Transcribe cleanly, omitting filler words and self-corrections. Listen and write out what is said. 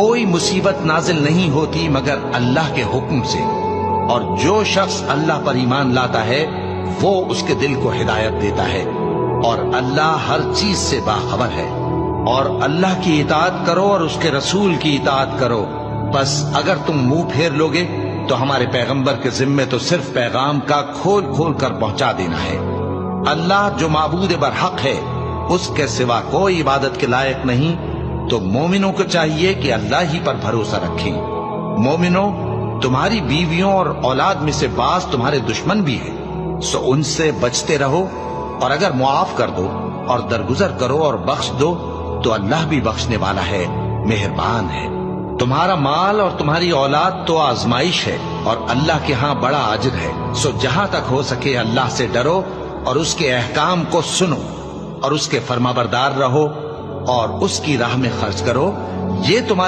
कोई मुसीबत नाजिल नहीं होती मगर अल्लाह के हुक्म से, और जो शख्स अल्लाह पर ईमान लाता है वो उसके दिल को हिदायत देता है, और अल्लाह हर चीज से बाखबर है। और अल्लाह की इताअत करो और उसके रसूल की इताअत करो। बस अगर तुम मुंह फेर लोगे तो हमारे पैगंबर के जिम्मे तो सिर्फ पैगाम का खोल खोल कर पहुंचा देना है। अल्लाह जो माबूद बरहक है, उसके सिवा कोई इबादत के लायक नहीं, तो मोमिनों को चाहिए कि अल्लाह ही पर भरोसा रखें। मोमिनों, तुम्हारी बीवियों और औलाद में से बास तुम्हारे दुश्मन भी है, सो उनसे बचते रहो, और अगर मुआफ कर दो और दरगुजर करो और बख्श दो तो अल्लाह भी बख्शने वाला है, मेहरबान है। तुम्हारा माल और तुम्हारी औलाद तो आजमाइश है और अल्लाह के यहाँ बड़ा अजर है, सो जहां तक हो सके अल्लाह से डरो और उसके अहकाम को सुनो और उसके फरमाबरदार रहो और उसकी राह में खर्च करो। ये तुम्हारे